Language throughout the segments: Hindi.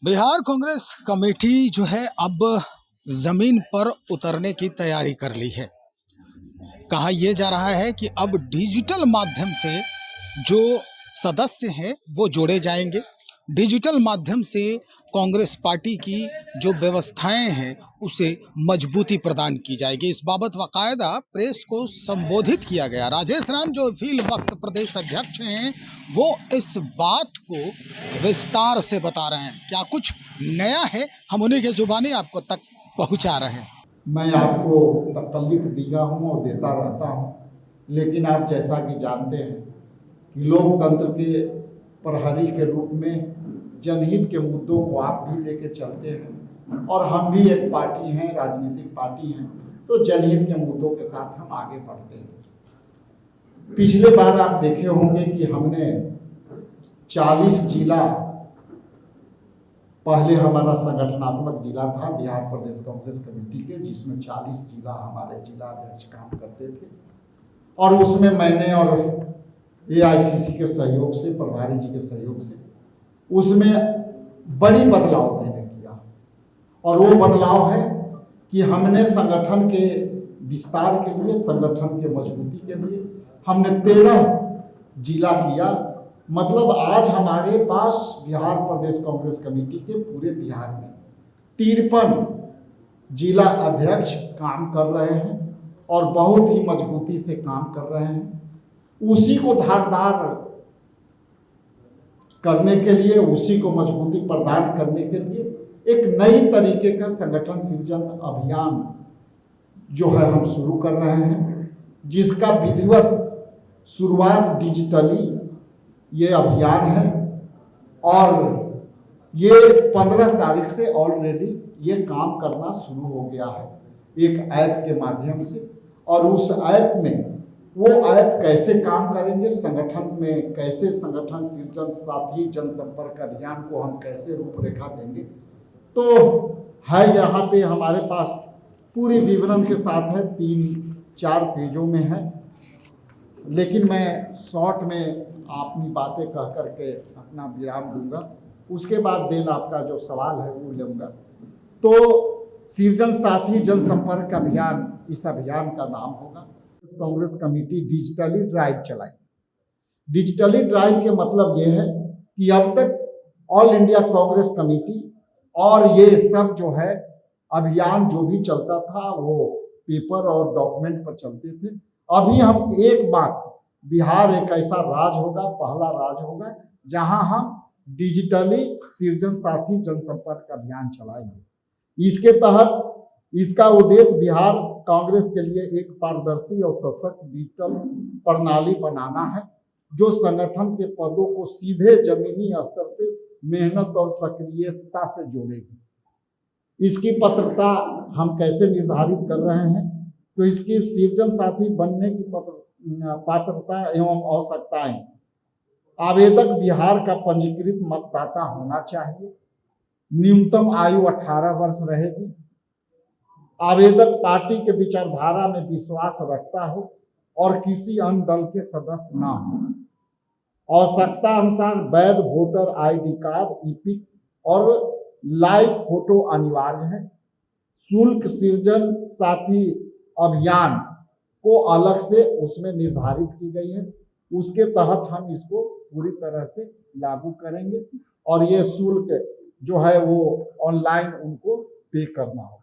बिहार कांग्रेस कमेटी जो है अब जमीन पर उतरने की तैयारी कर ली है। कहा यह जा रहा है कि अब डिजिटल माध्यम से जो सदस्य हैं वो जोड़े जाएंगे। डिजिटल माध्यम से कांग्रेस पार्टी की जो व्यवस्थाएं हैं उसे मजबूती प्रदान की जाएगी। इस बाबत बाकायदा प्रेस को संबोधित किया गया। राजेश राम जो फिल वक्त प्रदेश अध्यक्ष हैं वो इस बात को विस्तार से बता रहे हैं। क्या कुछ नया है, हम उन्हीं के जुबानी आपको तक पहुंचा रहे हैं। मैं आपको तकल्लिफ दिया हूँ और देता रहता हूँ, लेकिन आप जैसा कि जानते हैं कि लोकतंत्र के प्रहरी के रूप में जनहित के मुद्दों को आप भी लेके चलते हैं और हम भी एक पार्टी हैं, राजनीतिक पार्टी हैं, तो जनहित के मुद्दों के साथ हम आगे बढ़ते हैं। पिछले बार आप देखे होंगे कि हमने 40 जिला, पहले हमारा संगठनात्मक जिला था बिहार प्रदेश कांग्रेस कमेटी के, जिसमें 40 जिला हमारे जिला अध्यक्ष काम करते थे और उसमें मैंने और एआईसीसी के सहयोग से, प्रभारी जी के सहयोग से उसमें बड़ी बदलाव मैंने किया। और वो बदलाव है कि हमने संगठन के विस्तार के लिए, संगठन के मजबूती के लिए हमने 13 जिला किया। मतलब आज हमारे पास बिहार प्रदेश कांग्रेस कमेटी के पूरे बिहार में 53 जिला अध्यक्ष काम कर रहे हैं और बहुत ही मजबूती से काम कर रहे हैं। उसी को धारदार करने के लिए, उसी को मजबूती प्रदान करने के लिए एक नई तरीके का संगठन सृजन अभियान जो है हम शुरू कर रहे हैं, जिसका विधिवत शुरुआत डिजिटली ये अभियान है और ये 15 तारीख से ऑलरेडी ये काम करना शुरू हो गया है एक ऐप के माध्यम से। और उस ऐप में वो ऐप कैसे काम करेंगे, संगठन में कैसे संगठन सृजन साथी जनसंपर्क अभियान को हम कैसे रूपरेखा देंगे, तो है यहाँ पे हमारे पास पूरी विवरण के साथ है, 3-4 पेजों में है। लेकिन मैं शॉर्ट में अपनी बातें कह करके अपना विराम दूंगा, उसके बाद देन आपका जो सवाल है वो लूँगा। तो सृजन साथी जनसंपर्क अभियान, इस अभियान का नाम होगा। कांग्रेस कमेटी डिजिटली ड्राइव चलाई। डिजिटली ड्राइव के मतलब ये है कि अब तक ऑल इंडिया कांग्रेस कमेटी और ये सब जो है अभियान जो भी चलता था वो पेपर और डॉक्यूमेंट पर चलते थे। अभी हम एक बार बिहार एक ऐसा राज्य होगा, पहला राज्य होगा जहां हम डिजिटली सृजन साथी जनसंपर्क अभियान चलाएंगे। इसके तहत इसका उद्देश्य बिहार कांग्रेस के लिए एक पारदर्शी और सशक्त डिजिटल प्रणाली बनाना है, जो संगठन के पदों को सीधे जमीनी स्तर से मेहनत और सक्रियता से जोड़ेगी। इसकी पात्रता हम कैसे निर्धारित कर रहे हैं, तो इसकी सृजन साथी बनने की पात्रता एवं आवश्यकताएं: आवेदक बिहार का पंजीकृत मतदाता होना चाहिए, न्यूनतम आयु 18 वर्ष रहेगी, आवेदक पार्टी के विचारधारा में विश्वास रखता हो और किसी अन्य दल के सदस्य ना हो। आवश्यकता अनुसार वैध वोटर आईडी कार्ड, ईपिक और लाइव फोटो अनिवार्य है। शुल्क सृजन साथी अभियान को अलग से उसमें निर्धारित की गई है, उसके तहत हम इसको पूरी तरह से लागू करेंगे और ये शुल्क जो है वो ऑनलाइन उनको पे करना होगा।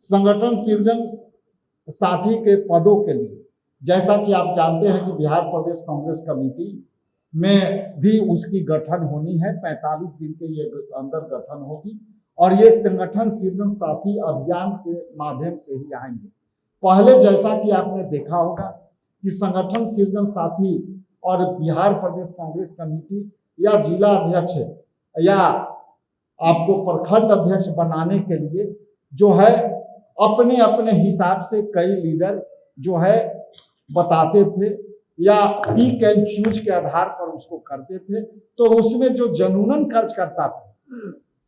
संगठन सृजन साथी के पदों के लिए, जैसा कि आप जानते हैं कि बिहार प्रदेश कांग्रेस कमेटी में भी उसकी गठन होनी है, 45 दिन के ये अंदर गठन होगी और ये संगठन सृजन साथी अभियान के माध्यम से ही आएंगे। पहले जैसा कि आपने देखा होगा कि संगठन सृजन साथी और बिहार प्रदेश कांग्रेस कमेटी या जिला अध्यक्ष या आपको प्रखंड अध्यक्ष बनाने के लिए जो है अपने अपने हिसाब से कई लीडर जो है बताते थे या पिक एंड चूज के आधार पर उसको करते थे, तो उसमें जो जनूनन खर्च करता था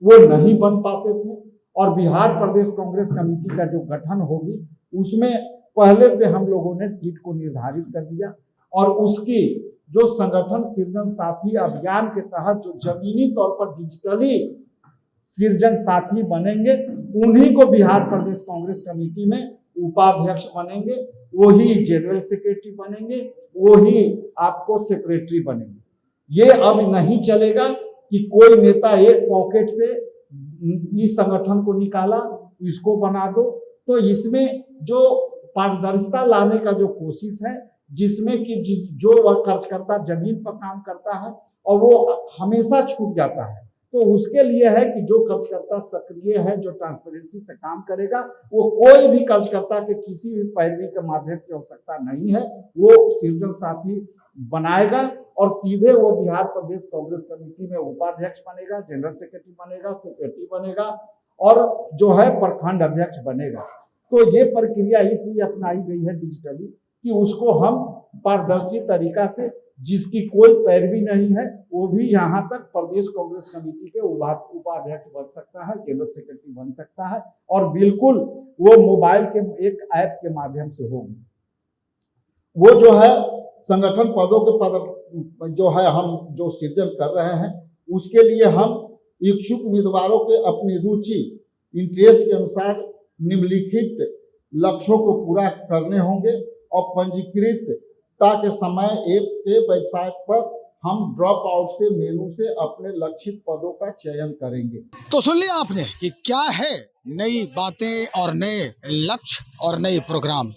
वो नहीं बन पाते थे। और बिहार प्रदेश कांग्रेस कमेटी का जो गठन होगी उसमें पहले से हम लोगों ने सीट को निर्धारित कर दिया और उसकी जो संगठन सृजन साथी अभियान के तहत जो जमीनी तौर पर डिजिटली सृजन साथी बनेंगे, उन्हीं को बिहार प्रदेश कांग्रेस कमेटी में उपाध्यक्ष बनेंगे, वही जनरल सेक्रेटरी बनेंगे, वही आपको सेक्रेटरी बनेंगे। ये अब नहीं चलेगा कि कोई नेता एक पॉकेट से इस संगठन को निकाला, इसको बना दो। तो इसमें जो पारदर्शिता लाने का जो कोशिश है, जिसमें कि जो वह खर्चकर्ता जमीन पर काम करता है और वो हमेशा छूट जाता है, तो उसके लिए है कि जो खर्चकर्ता सक्रिय है, जो ट्रांसपेरेंसी से काम करेगा, वो कोई भी खर्चकर्ता के किसी भी पैरवी के माध्यम की आवश्यकता नहीं है। वो सृजन साथी बनाएगा और सीधे वो बिहार प्रदेश कांग्रेस कमेटी में उपाध्यक्ष बनेगा, जनरल सेक्रेटरी बनेगा, सेक्रेटरी बनेगा और जो है प्रखंड अध्यक्ष बनेगा। तो ये प्रक्रिया इसलिए अपनाई गई है डिजिटली कि उसको हम पारदर्शी तरीका से, जिसकी कोई पैरवी नहीं है, वो भी यहाँ तक प्रदेश कांग्रेस कमेटी के उपाध्यक्ष बन सकता है, जनरल सेक्रेटरी बन सकता है और बिल्कुल वो मोबाइल के एक ऐप के माध्यम से होगी। वो जो है संगठन पदों के पद जो है हम जो सृजन कर रहे हैं, उसके लिए हम इच्छुक उम्मीदवारों के अपनी रुचि इंटरेस्ट के अनुसार निम्नलिखित लक्ष्यों को पूरा करने होंगे और पंजीकृतता के समय ऐप के वेबसाइट पर हम ड्रॉप आउट से मेनू से अपने लक्षित पदों का चयन करेंगे। तो सुन लिया आपने कि क्या है नई बातें और नए लक्ष्य और नए प्रोग्राम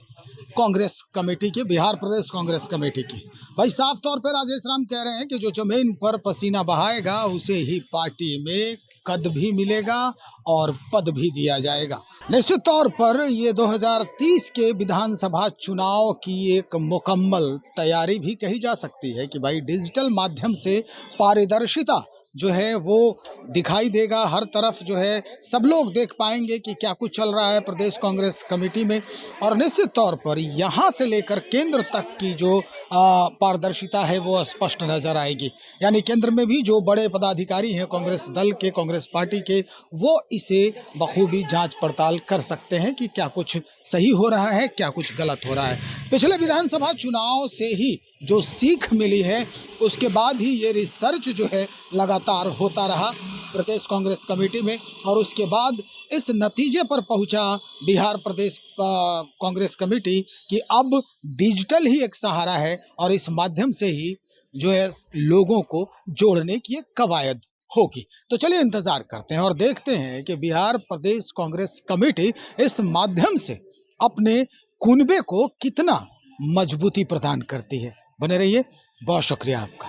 कांग्रेस कमेटी की, बिहार प्रदेश कांग्रेस कमेटी की। भाई साफ तौर पर राजेश राम कह रहे हैं कि जो जमीन पर पसीना बहाएगा उसे ही पार्टी में कद भी मिलेगा और पद भी दिया जाएगा। निश्चित तौर पर ये 2030 के विधानसभा चुनाव की एक मुकम्मल तैयारी भी कही जा सकती है कि भाई डिजिटल माध्यम से पारदर्शिता जो है वो दिखाई देगा, हर तरफ जो है सब लोग देख पाएंगे कि क्या कुछ चल रहा है प्रदेश कांग्रेस कमेटी में। और निश्चित तौर पर यहाँ से लेकर केंद्र तक की जो पारदर्शिता है वो स्पष्ट नजर आएगी। यानी केंद्र में भी जो बड़े पदाधिकारी हैं कांग्रेस दल के, कांग्रेस पार्टी के, वो इसे बखूबी जांच पड़ताल कर सकते हैं कि क्या कुछ सही हो रहा है, क्या कुछ गलत हो रहा है। पिछले विधानसभा चुनाव से ही जो सीख मिली है, उसके बाद ही ये रिसर्च जो है लगातार होता रहा प्रदेश कांग्रेस कमेटी में और उसके बाद इस नतीजे पर पहुंचा बिहार प्रदेश कांग्रेस कमेटी कि अब डिजिटल ही एक सहारा है और इस माध्यम से ही जो है लोगों को जोड़ने की एक कवायद होगी। तो चलिए इंतजार करते हैं और देखते हैं कि बिहार प्रदेश कांग्रेस कमेटी इस माध्यम से अपने कुनबे को कितना मजबूती प्रदान करती है। बने रहिए, बहुत शुक्रिया आपका।